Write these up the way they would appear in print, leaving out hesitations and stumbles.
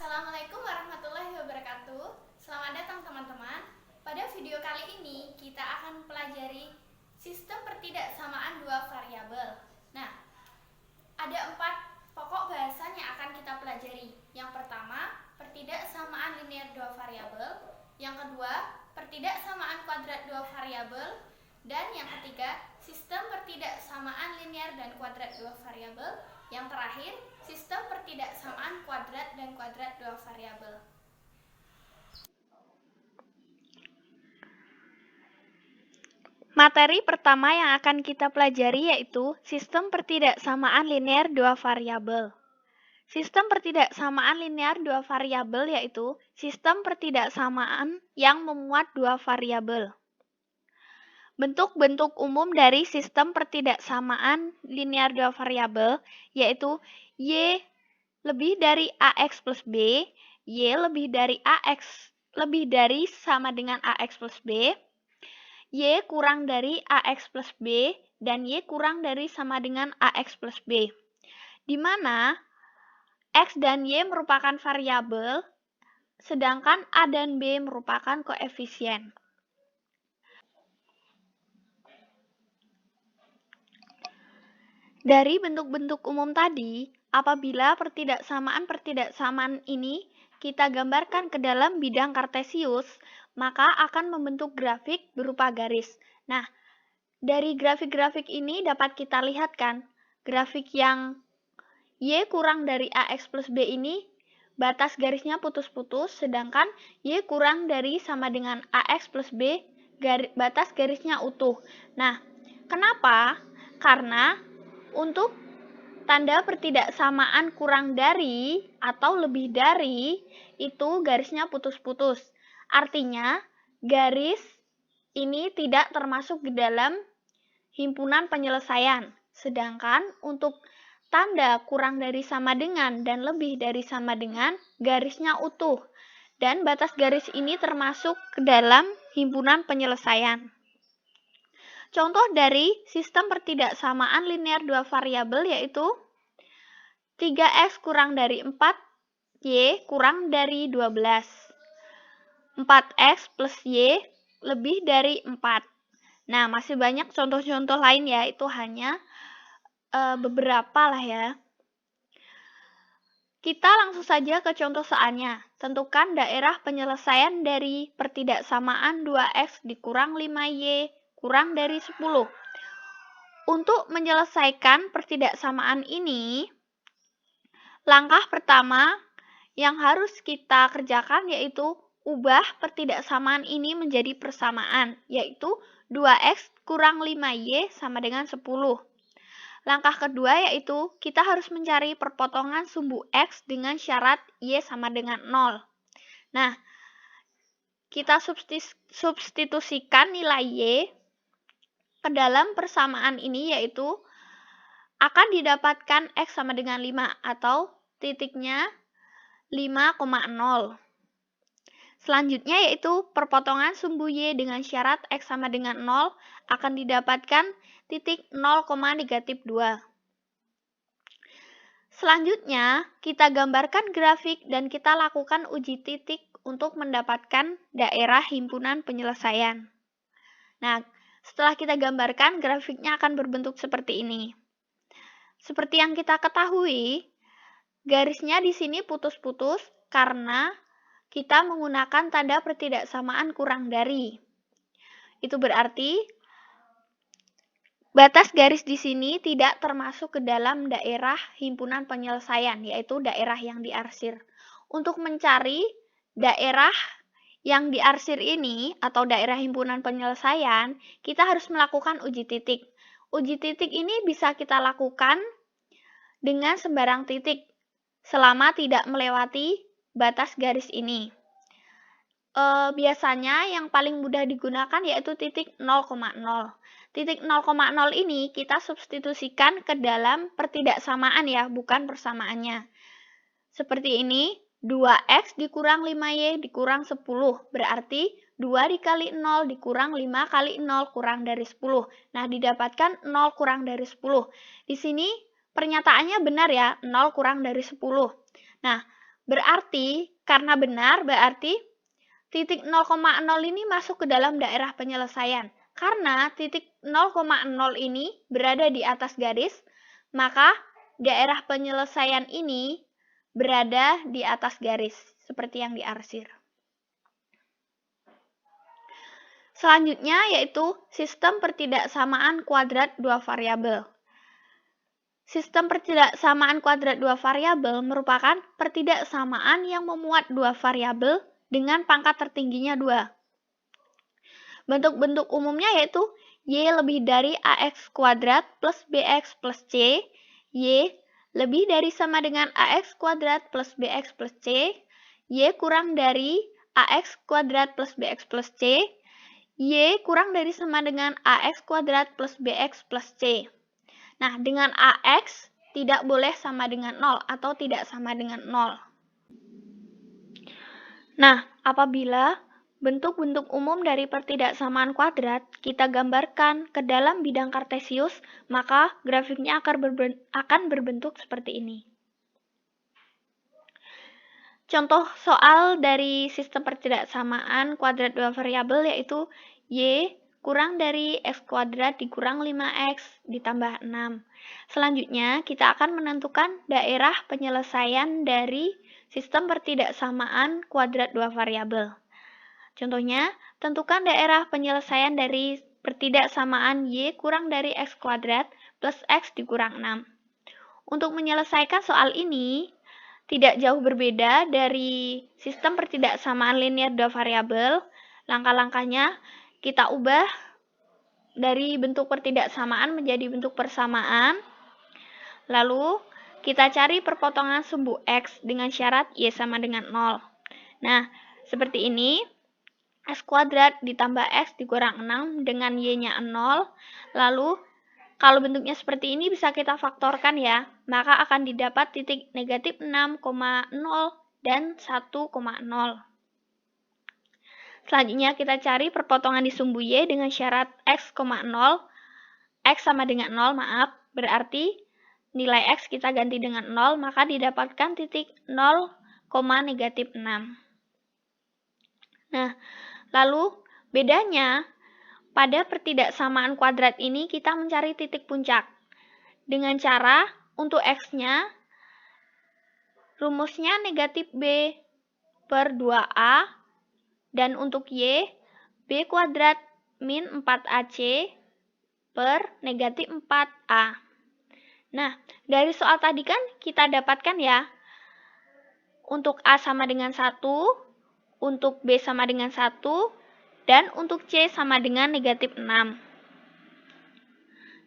Assalamualaikum warahmatullahi wabarakatuh. Selamat datang teman-teman. Pada video kali ini kita akan pelajari sistem pertidaksamaan dua variabel. Nah, ada 4 pokok bahasan yang akan kita pelajari. Yang pertama, pertidaksamaan linear dua variabel. Yang kedua, pertidaksamaan kuadrat dua variabel. Dan yang ketiga, sistem pertidaksamaan linear dan kuadrat dua variabel. Yang terakhir, sistem pertidaksamaan kuadrat dan kuadrat dua variabel. Materi pertama yang akan kita pelajari yaitu sistem pertidaksamaan linear dua variabel. Sistem pertidaksamaan linear dua variabel yaitu sistem pertidaksamaan yang memuat dua variabel. Bentuk-bentuk umum dari sistem pertidaksamaan linear dua variabel yaitu Y lebih dari AX plus B, Y lebih dari sama dengan AX plus B, Y kurang dari AX plus B, dan Y kurang dari sama dengan AX plus B. Di mana X dan Y merupakan variabel, sedangkan A dan B merupakan koefisien. Dari bentuk-bentuk umum tadi, apabila pertidaksamaan ini kita gambarkan ke dalam bidang kartesius, maka akan membentuk grafik berupa garis. Nah, dari grafik-grafik ini dapat kita lihat kan, grafik yang Y kurang dari AX plus B ini, batas garisnya putus-putus, sedangkan Y kurang dari sama dengan AX plus B, batas garisnya utuh. Nah, kenapa? Karena untuk tanda pertidaksamaan kurang dari atau lebih dari, itu garisnya putus-putus. Artinya, garis ini tidak termasuk di dalam himpunan penyelesaian. Sedangkan untuk tanda kurang dari sama dengan dan lebih dari sama dengan, garisnya utuh. Dan batas garis ini termasuk ke dalam himpunan penyelesaian. Contoh dari sistem pertidaksamaan linear dua variabel yaitu 3x kurang dari 4, y kurang dari 12. 4x plus y lebih dari 4. Nah, masih banyak contoh-contoh lain ya, itu hanya beberapa lah ya. Kita langsung saja ke contoh soalnya. Tentukan daerah penyelesaian dari pertidaksamaan 2x dikurang 5y kurang dari 10. Untuk menyelesaikan pertidaksamaan ini, langkah pertama yang harus kita kerjakan yaitu ubah pertidaksamaan ini menjadi persamaan, yaitu 2x kurang 5y sama dengan 10. Langkah kedua yaitu kita harus mencari perpotongan sumbu x dengan syarat y sama dengan 0. Nah, kita substitusikan nilai y ke dalam persamaan ini yaitu akan didapatkan x sama dengan 5 atau titiknya 5,0. Selanjutnya yaitu perpotongan sumbu y dengan syarat x sama dengan 0 akan didapatkan titik 0,-2. Selanjutnya, kita gambarkan grafik dan kita lakukan uji titik untuk mendapatkan daerah himpunan penyelesaian. Nah, setelah kita gambarkan, grafiknya akan berbentuk seperti ini. Seperti yang kita ketahui, garisnya di sini putus-putus karena kita menggunakan tanda pertidaksamaan kurang dari. Itu berarti batas garis di sini tidak termasuk ke dalam daerah himpunan penyelesaian, yaitu daerah yang diarsir. Untuk mencari daerah yang diarsir ini atau daerah himpunan penyelesaian, kita harus melakukan uji titik. Uji titik ini bisa kita lakukan dengan sembarang titik selama tidak melewati batas garis ini. Biasanya yang paling mudah digunakan yaitu titik 0,0. Titik 0,0 ini kita substitusikan ke dalam pertidaksamaan ya, bukan persamaannya. Seperti ini, 2x dikurang 5y dikurang 10, berarti 2 dikali 0 dikurang 5 kali 0 kurang dari 10. Nah, didapatkan 0 kurang dari 10. Di sini pernyataannya benar ya, 0 kurang dari 10. Nah, Berarti, karena benar, berarti titik 0,0 ini masuk ke dalam daerah penyelesaian. Karena titik 0,0 ini berada di atas garis, maka daerah penyelesaian ini berada di atas garis, seperti yang diarsir. Selanjutnya yaitu sistem pertidaksamaan kuadrat dua variabel. Sistem pertidaksamaan kuadrat dua variabel merupakan pertidaksamaan yang memuat dua variabel dengan pangkat tertingginya 2. Bentuk-bentuk umumnya yaitu Y lebih dari AX kuadrat plus BX plus C, Y lebih dari sama dengan AX kuadrat plus BX plus C, Y kurang dari AX kuadrat plus BX plus C, Y kurang dari sama dengan AX kuadrat plus BX plus C. Nah, dengan AX tidak boleh sama dengan 0 atau tidak sama dengan 0. Nah, apabila bentuk-bentuk umum dari pertidaksamaan kuadrat kita gambarkan ke dalam bidang kartesius, maka grafiknya akan berbentuk seperti ini. Contoh soal dari sistem pertidaksamaan kuadrat dua variabel yaitu Y kurang dari X kuadrat dikurang 5X ditambah 6. Selanjutnya, kita akan menentukan daerah penyelesaian dari sistem pertidaksamaan kuadrat dua variabel. Contohnya, tentukan daerah penyelesaian dari pertidaksamaan Y kurang dari X kuadrat plus X dikurang 6. Untuk menyelesaikan soal ini, tidak jauh berbeda dari sistem pertidaksamaan linear dua variabel. Langkah-langkahnya kita ubah dari bentuk pertidaksamaan menjadi bentuk persamaan. Lalu kita cari perpotongan sumbu X dengan syarat Y sama dengan 0. Nah, seperti ini. X kuadrat ditambah X dikurang 6 dengan Y-nya 0. Lalu kalau bentuknya seperti ini bisa kita faktorkan ya, maka akan didapat titik negatif 6,0 dan 1,0. Selanjutnya kita cari perpotongan di sumbu Y dengan syarat X, 0, X sama dengan 0, maaf, berarti nilai X kita ganti dengan 0, maka didapatkan titik 0, negatif 6. Nah, lalu bedanya pada pertidaksamaan kuadrat ini kita mencari titik puncak. Dengan cara untuk X-nya, rumusnya negatif B per 2A, dan untuk Y, B kuadrat min 4AC per negatif 4A. Nah, dari soal tadi kan kita dapatkan ya, untuk A sama dengan 1, untuk B sama dengan 1, dan untuk C sama dengan negatif 6.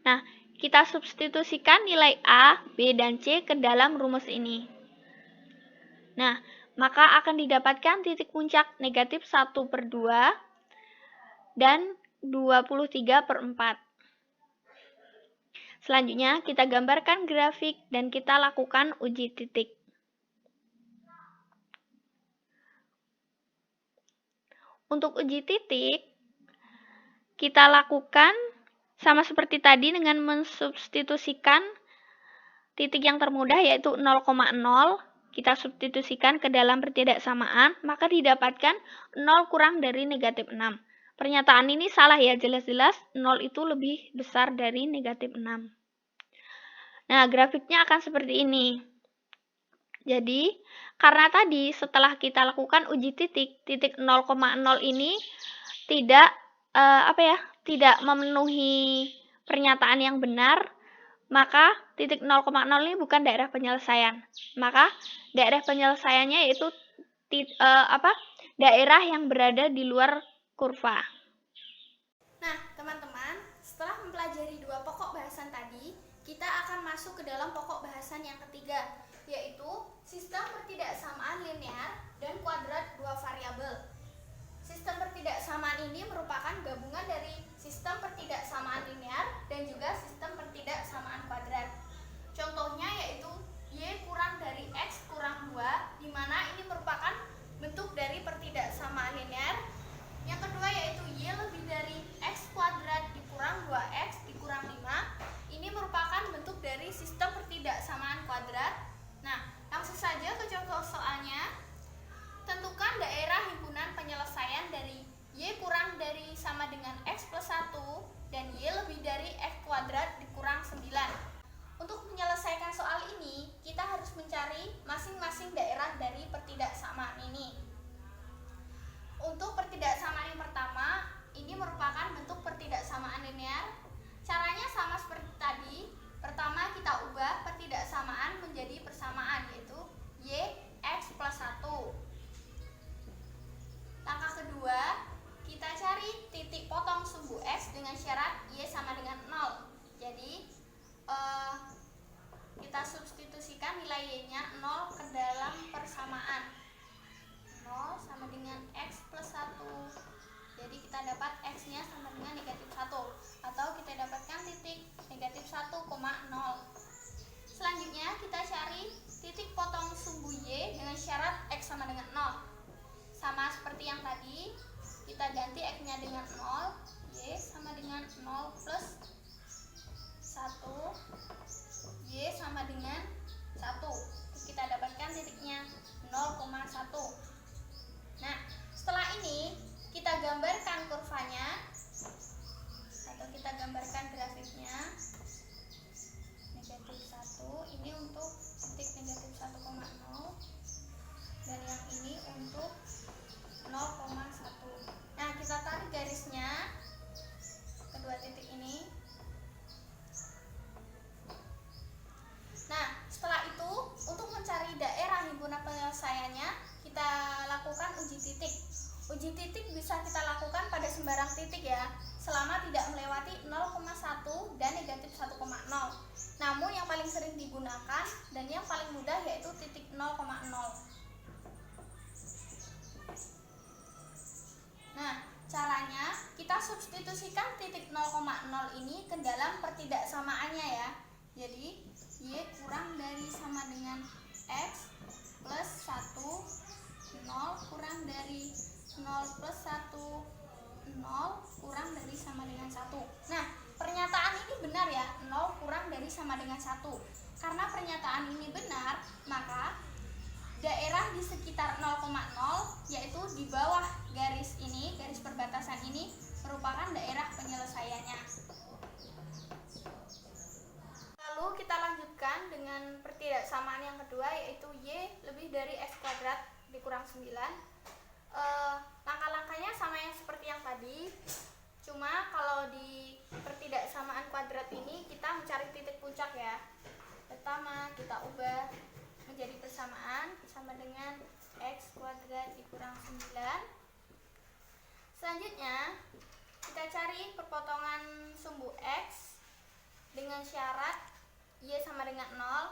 Nah, kita substitusikan nilai A, B, dan C ke dalam rumus ini. Nah, maka akan didapatkan titik puncak negatif 1 per 2 dan 23 per 4. Selanjutnya, kita gambarkan grafik dan kita lakukan uji titik. Untuk uji titik, kita lakukan sama seperti tadi dengan mensubstitusikan titik yang termudah yaitu 0,0. Kita substitusikan ke dalam pertidaksamaan, maka didapatkan 0 kurang dari negatif 6. Pernyataan ini salah ya, jelas-jelas 0 itu lebih besar dari negatif 6. Nah, grafiknya akan seperti ini. Jadi, karena tadi setelah kita lakukan uji titik 0,0 ini tidak memenuhi pernyataan yang benar, maka titik 0,0 ini bukan daerah penyelesaian. Maka daerah penyelesaiannya yaitu daerah yang berada di luar kurva. Nah, teman-teman, setelah mempelajari dua pokok bahasan tadi, kita akan masuk ke dalam pokok bahasan yang ketiga, yaitu sistem pertidaksamaan linear dan kuadrat dua variabel. Sistem pertidaksamaan ini merupakan gabungan dari sistem pertidaksamaan linear dan juga sistem pertidaksamaan kuadrat. Contohnya yaitu Y kurang dari X kurang 2, di mana ini merupakan bentuk dari pertidaksamaan linear. Yang kedua yaitu Y lebih dari X kuadrat dikurang 2X dikurang 5. Ini merupakan bentuk dari sistem pertidaksamaan kuadrat. Nah, yang saja ke contoh soalnya. Tentukan daerah himpunan penyelesaian dari Y kurang dari sama dengan X plus 1 dan Y lebih dari X kuadrat dikurang 9. Untuk menyelesaikan soal ini, kita harus mencari masing-masing daerah dari pertidaksamaan ini. Untuk pertidaksamaan yang pertama, ini merupakan bentuk pertidaksamaan linear. Caranya sama seperti tadi. Pertama, kita ubah pertidaksamaan menjadi persamaan, yaitu Y X plus 1. Langkah kedua, kita cari titik potong sumbu X dengan syarat Y sama dengan 0. Jadi, kita substitusikan nilai Y-nya 0 ke dalam persamaan. 0 sama dengan X plus 1. Jadi kita dapat X-nya sama dengan negatif 1. Atau kita dapatkan titik negatif 1,0. Selanjutnya kita cari titik potong sumbu Y dengan syarat X sama dengan 0. Sama seperti yang tadi, kita ganti X-nya dengan 0. Y sama dengan 0 plus 1. Y sama dengan 1. Kita dapatkan titiknya 0,1. Nah, setelah ini kita gambarkan kurvanya atau kita gambarkan grafiknya. Negatif 1 ini untuk titik negatif 1,0 dan yang ini untuk 0,1. Nah, kita tarik garisnya kedua titik ini. Nah, setelah itu untuk mencari daerah himpunan penyelesaiannya, kita lakukan uji titik. Uji titik bisa kita lakukan pada sembarang titik ya, selama tidak melewati 0,1 dan negatif 1,0. Namun yang paling sering digunakan dan yang paling mudah yaitu titik 0,0. Nah, caranya kita substitusikan titik 0,0 ini ke dalam pertidaksamaannya ya. Jadi, Y kurang dari sama dengan X plus 1, 0 kurang dari 0 plus 1, 0 kurang dari sama dengan 1. Nah, pernyataan ini benar ya, 0 kurang dari sama dengan 1. Karena pernyataan ini benar, maka daerah di sekitar 0,0, yaitu di bawah garis ini, garis perbatasan ini, merupakan daerah penyelesaiannya. Lalu kita lanjutkan dengan pertidaksamaan yang kedua, yaitu Y lebih dari X kuadrat dikurang 9. Langkah-langkahnya sama yang seperti yang tadi, cuma kalau di pertidaksamaan kuadrat ini kita mencari titik puncak ya. Pertama, kita ubah menjadi persamaan sama dengan X kuadrat dikurang 9. Selanjutnya, kita cari perpotongan sumbu X dengan syarat Y sama dengan 0.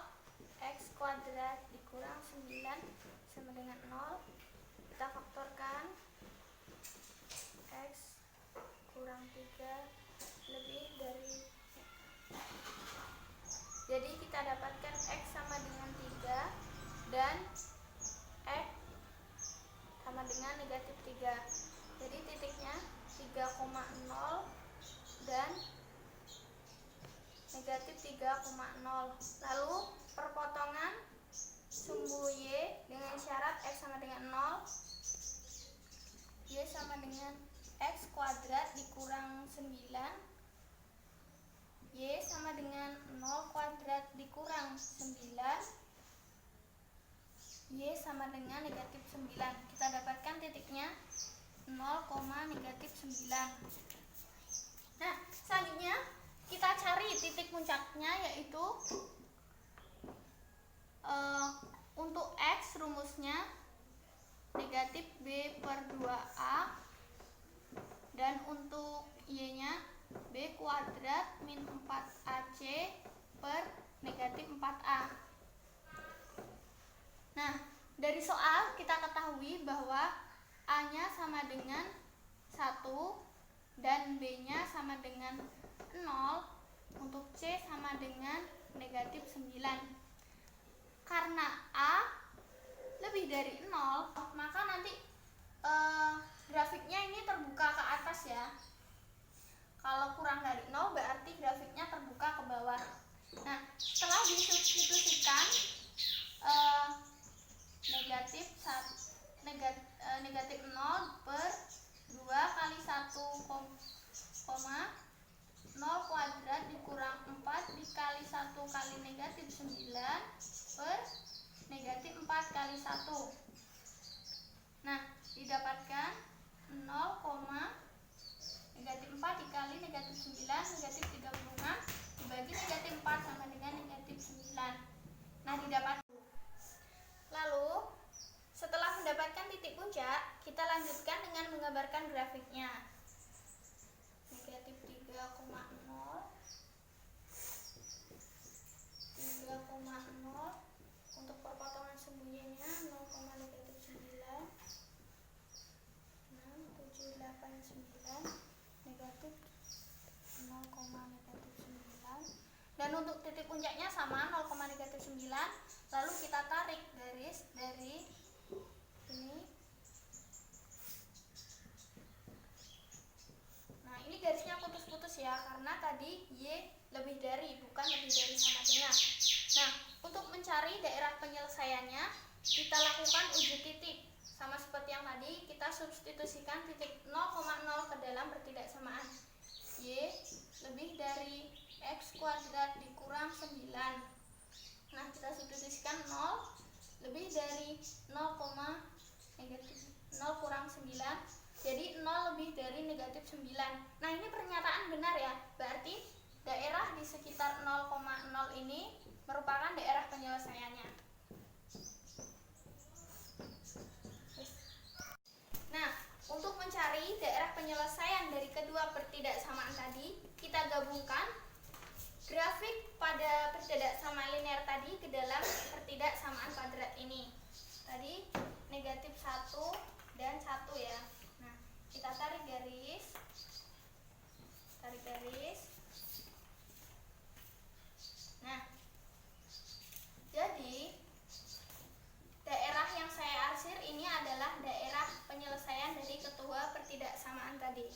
X kuadrat dikurang 9 sama dengan 0. Kita faktorkan. X kurang 3 lebih dari. Jadi kita dapatkan X sama dengan 3 dan X sama dengan negatif 3. Jadi titiknya 3,0 dan negatif 3,0. Lalu perpotongan sumbu Y dengan syarat X sama dengan 0. Y sama dengan X kuadrat dikurang 9. Y sama dengan 0 kuadrat dikurang 9. Y sama dengan negatif 9. Kita dapatkan titiknya 0, negatif 9. Nah, selanjutnya kita cari titik puncaknya, yaitu untuk X rumusnya negatif B per 2A, dan untuk Y-nya B kuadrat min 4AC per negatif 4A. Nah, dari soal kita ketahui bahwa A-nya sama dengan 1 dan B-nya sama dengan 0, untuk C sama dengan negatif 9. Karena A lebih dari 0, maka nanti grafiknya ini terbuka ke atas ya. Kalau kurang dari 0 berarti grafiknya terbuka ke bawah. Nah, setelah disubstitusikan 1 kali negatif 9 per negatif 4 kali 1. Nah, didapatkan 0, negatif 4 dikali negatif 9, negatif 36 dibagi negatif 4 sama dengan negatif 9. Nah, didapat. Lalu, setelah mendapatkan titik puncak, kita lanjutkan dengan menggambarkan grafiknya. Negatif 3,0, 3,0 untuk perpotongan sembunyinya 0, negatif 9, 6, 7, 8, 9, negatif 0, negatif 9. Dan untuk titik puncaknya sama 0, negatif 9. Lalu kita tarik garis dari ini. Nah, ini garisnya putus-putus ya, karena tadi Y lebih dari, bukan lebih dari sama dengan. Nah, untuk mencari daerah penyelesaiannya, kita lakukan uji titik. Sama seperti yang tadi, kita substitusikan titik 0,0 ke dalam pertidaksamaan. Y lebih dari X kuadrat dikurang 9. Nah, kita substitusikan 0 lebih dari 0, negatif 0 kurang 9. Jadi 0 lebih dari negatif 9. Nah, ini pernyataan benar ya. Berarti daerah di sekitar 0,0 ini merupakan daerah penyelesaiannya. Nah, untuk mencari daerah penyelesaian dari kedua pertidaksamaan tadi, kita gabungkan grafik pada pertidaksamaan linear tadi ke dalam pertidaksamaan kuadrat ini. Tadi negatif 1 dan 1 ya. Nah, kita tarik garis. Nah, jadi daerah yang saya arsir ini adalah daerah penyelesaian dari kedua pertidaksamaan tadi.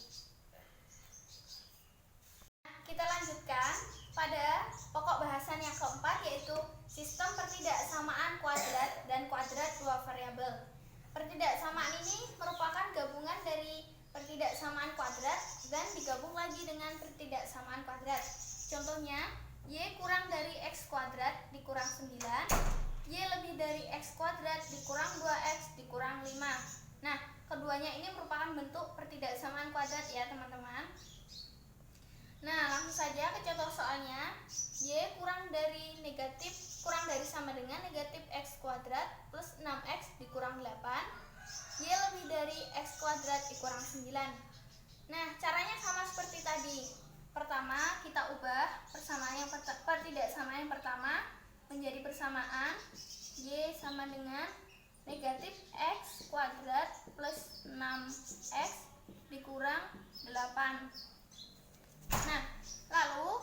Nah, kita lanjutkan pada pokok bahasan yang keempat, yaitu sistem pertidaksamaan kuadrat dan kuadrat dua variabel. Pertidaksamaan ini merupakan gabungan dari pertidaksamaan kuadrat dan digabung lagi dengan pertidaksamaan kuadrat. Contohnya, Y kurang dari X kuadrat dikurang 9, Y lebih dari X kuadrat dikurang 2X dikurang 5. Nah, keduanya ini merupakan bentuk pertidaksamaan kuadrat ya teman-teman. Nah, langsung saja ke contoh soalnya. Y kurang dari sama dengan negatif X kuadrat plus 6X dikurang 8. Y lebih dari X kuadrat dikurang 9. Nah, caranya sama seperti tadi. Pertama, kita ubah pertidaksamaan yang pertama menjadi persamaan Y sama dengan negatif X kuadrat plus 6X dikurang 8. Nah, lalu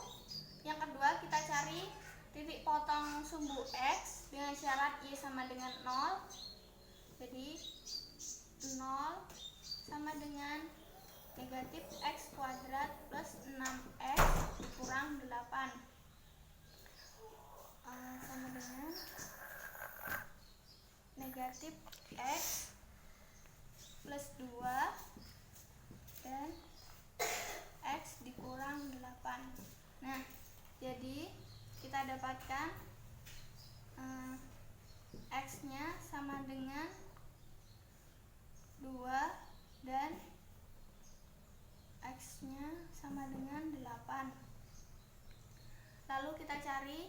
yang kedua kita cari titik potong sumbu X dengan syarat Y sama dengan 0. Jadi 0 sama dengan negatif X kuadrat plus 6X dikurang 8 sama dengan negatif X plus 2 dan X dikurang 8. Nah, jadi kita dapatkan X-nya sama dengan 2 dan X-nya sama dengan 8. Lalu kita cari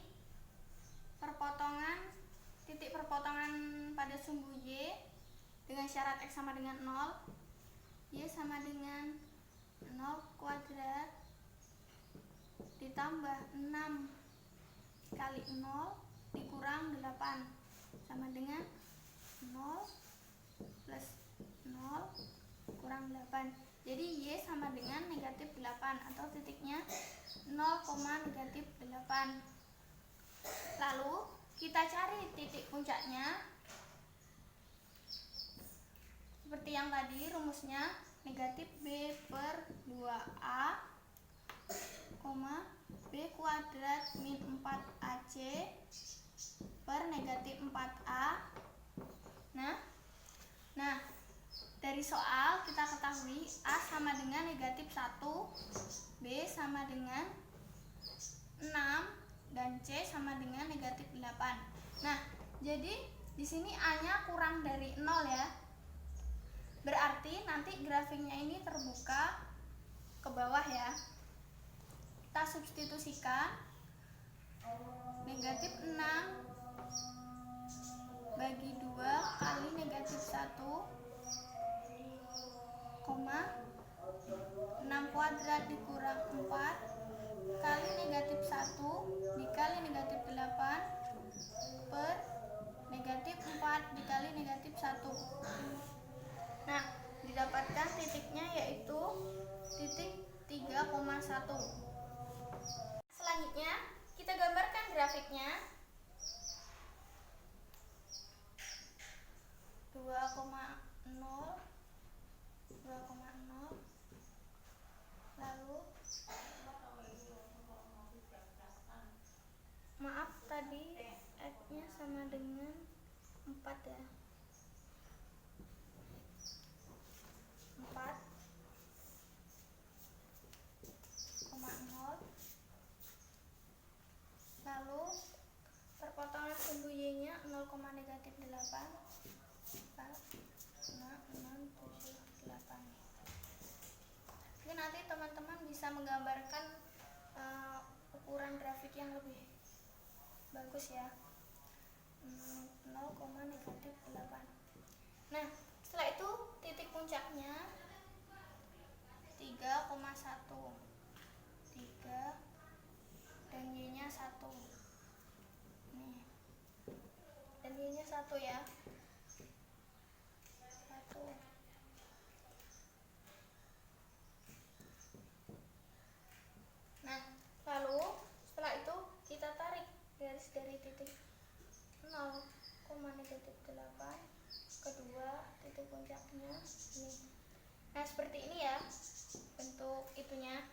titik perpotongan pada sumbu Y dengan syarat X sama dengan 0. Y sama dengan 0 kuadrat ditambah 6 kali 0 dikurang 8 sama dengan 0 plus 0 kurang 8. Jadi Y sama dengan negatif 8 atau titiknya 0, negatif 8. Lalu kita cari titik puncaknya. Seperti yang tadi rumusnya, negatif B per 2A, B kuadrat min 4AC per negatif 4A. Nah, dari soal kita ketahui A sama dengan negatif 1, B sama dengan 6, dan C sama dengan negatif 8. Nah, jadi di sini A-nya kurang dari 0 ya. Berarti nanti grafiknya ini terbuka ke bawah ya. Kita substitusikan negatif 6 bagi 2 kali negatif 1, 6 kuadrat dikurang 4 kali negatif 1 dikali negatif 8 per negatif 4 dikali negatif 1. Nah, didapatkan titiknya yaitu titik 3,1. Selanjutnya, kita gambarkan grafiknya. 2,0 lalu maaf tadi X-nya sama dengan 4 ya. 4,0 lalu perpotongan sumbu Y-nya 0,-8 678. Jadi nanti teman-teman bisa menggambarkan ukuran grafik yang lebih bagus ya. 0,-8. Nah, setelah itu titik puncaknya 3,1. 3 dan Y-nya 1. Nih. Dan Y-nya 1 ya. 1. Nah, lalu setelah itu kita tarik garis dari titik 0,-8 kedua titik puncaknya ini. Nah, seperti ini ya bentuk itunya.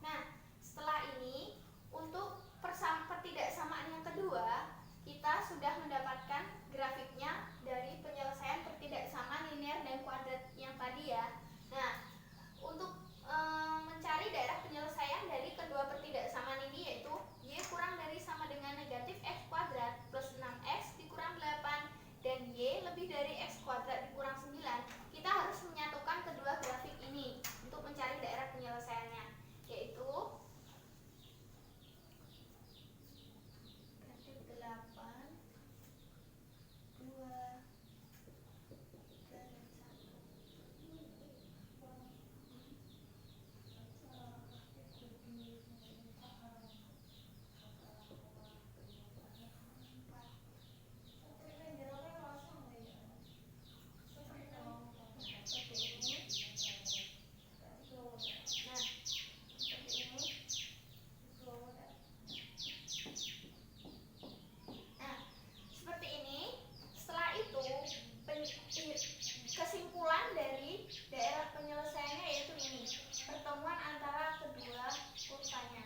Nah, setelah ini untuk pertidaksamaan yang kedua, kita sudah mendapatkan grafiknya dari penyelesaian pertidaksamaan linear dan kuadrat yang tadi ya. Nah, untuk mencari daerah penyelesaian dari kedua pertidaksamaan ini yaitu Y kurang dari sama dengan negatif X kuadrat plus 6X dikurang 8 dan Y lebih dari X kuadrat dikurang 9. Kita harus menyatukan kedua grafik ini untuk mencari daerah penyelesaiannya, yaitu negatif 8, 2, 3, dan 1. Kesimpulan dari daerah penyelesaiannya yaitu ini, pertemuan antara kedua kursanya.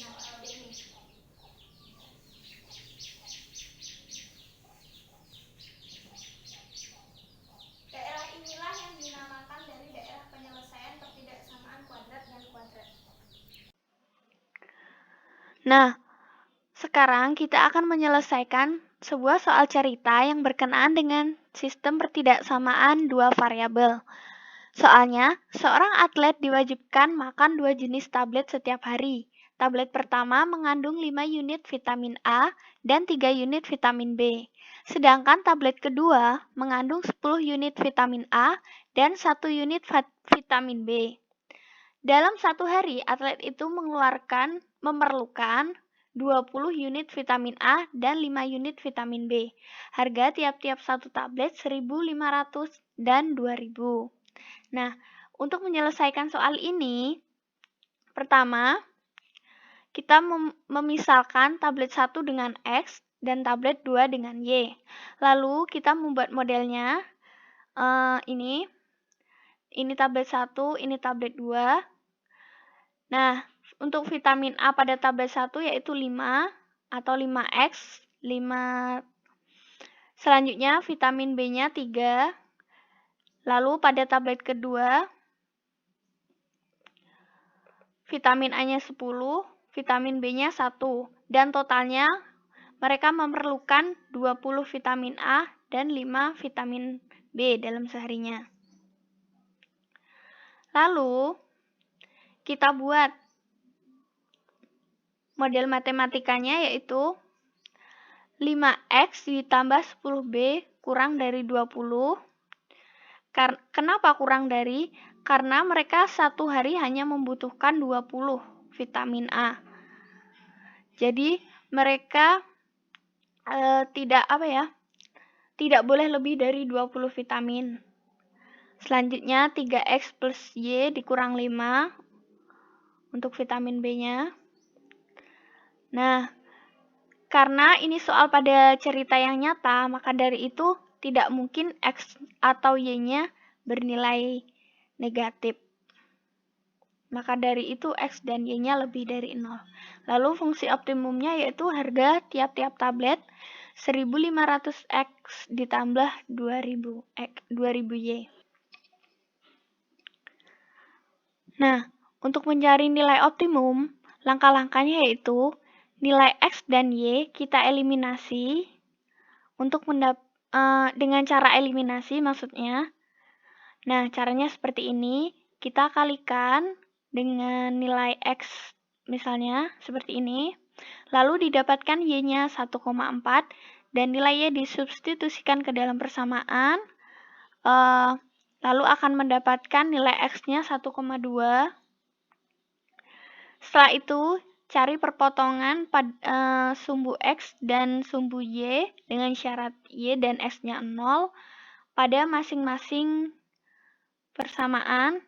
Nah, seperti ini. Daerah inilah yang dinamakan dari daerah penyelesaian pertidaksamaan kuadrat dan kuadrat. Nah, sekarang kita akan menyelesaikan sebuah soal cerita yang berkenaan dengan sistem pertidaksamaan dua variabel. Soalnya, seorang atlet diwajibkan makan 2 jenis tablet setiap hari. Tablet pertama mengandung 5 unit vitamin A dan 3 unit vitamin B. Sedangkan tablet kedua mengandung 10 unit vitamin A dan 1 unit vitamin B. Dalam satu hari, atlet itu memerlukan 20 unit vitamin A dan 5 unit vitamin B. Harga tiap-tiap satu tablet 1.500 dan 2.000. Nah, untuk menyelesaikan soal ini, pertama, kita memisalkan tablet 1 dengan X dan tablet 2 dengan Y. Lalu, kita membuat modelnya. Ini tablet 1, ini tablet 2. Nah, untuk vitamin A pada tablet 1 yaitu 5 atau 5X. 5. Selanjutnya, vitamin B-nya 3. Lalu pada tablet kedua, vitamin A-nya 10, vitamin B-nya 1, dan totalnya mereka memerlukan 20 vitamin A dan 5 vitamin B dalam seharinya. Lalu, kita buat model matematikanya yaitu 5X ditambah 10B kurang dari 20. Kenapa kurang dari? Karena mereka satu hari hanya membutuhkan 20 vitamin A. Jadi mereka tidak boleh lebih dari 20 vitamin. Selanjutnya 3X plus Y dikurang 5 untuk vitamin B-nya. Nah, karena ini soal pada cerita yang nyata, maka dari itu tidak mungkin X atau Y-nya bernilai negatif. Maka dari itu X dan Y-nya lebih dari 0. Lalu fungsi optimumnya yaitu harga tiap-tiap tablet 1500X ditambah 2000Y. Nah, untuk mencari nilai optimum, langkah-langkahnya yaitu nilai X dan Y kita eliminasi dengan cara eliminasi maksudnya. Nah, caranya seperti ini. Kita kalikan dengan nilai X misalnya seperti ini. Lalu didapatkan Y-nya 1,4 dan nilai Y disubstitusikan ke dalam persamaan. Lalu akan mendapatkan nilai X-nya 1,2. Setelah itu, cari perpotongan sumbu X dan sumbu Y dengan syarat Y dan X-nya 0 pada masing-masing persamaan.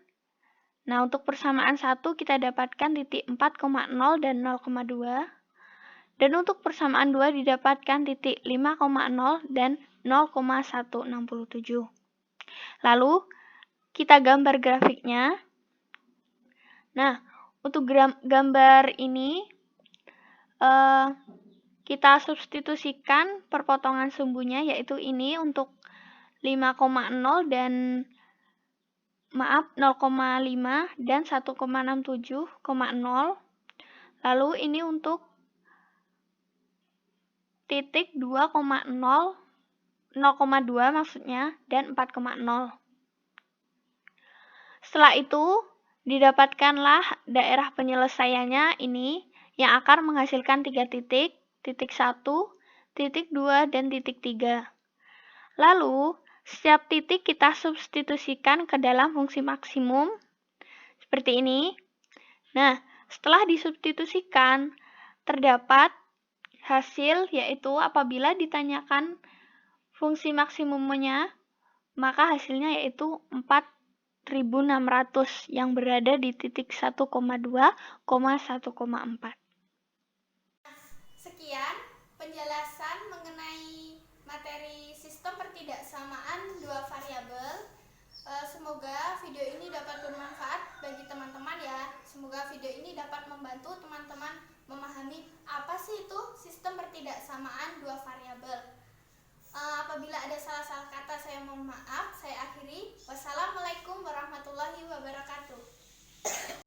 Nah, untuk persamaan 1 kita dapatkan titik 4,0 dan 0,2. Dan untuk persamaan 2 didapatkan titik 5,0 dan 0,167. Lalu, kita gambar grafiknya. Nah, untuk gambar ini, kita substitusikan perpotongan sumbunya, yaitu ini untuk 5,0 dan 0,5 dan 1,67,0. Lalu ini untuk titik 2,0, 0,2 maksudnya, dan 4,0. Setelah itu, didapatkanlah daerah penyelesaiannya ini yang akan menghasilkan 3 titik, titik 1, titik 2, dan titik 3. Lalu, setiap titik kita substitusikan ke dalam fungsi maksimum, seperti ini. Nah, setelah disubstitusikan, terdapat hasil yaitu apabila ditanyakan fungsi maksimumnya, maka hasilnya yaitu 4.600 yang berada di titik 1,2,1,4. Sekian penjelasan mengenai materi sistem pertidaksamaan dua variabel. Semoga video ini dapat bermanfaat bagi teman-teman ya. Semoga video ini dapat membantu teman-teman memahami apa sih itu sistem pertidaksamaan dua variabel. Apabila ada salah-salah kata saya mohon maaf. Saya akhiri. Wassalamualaikum warahmatullahi wabarakatuh.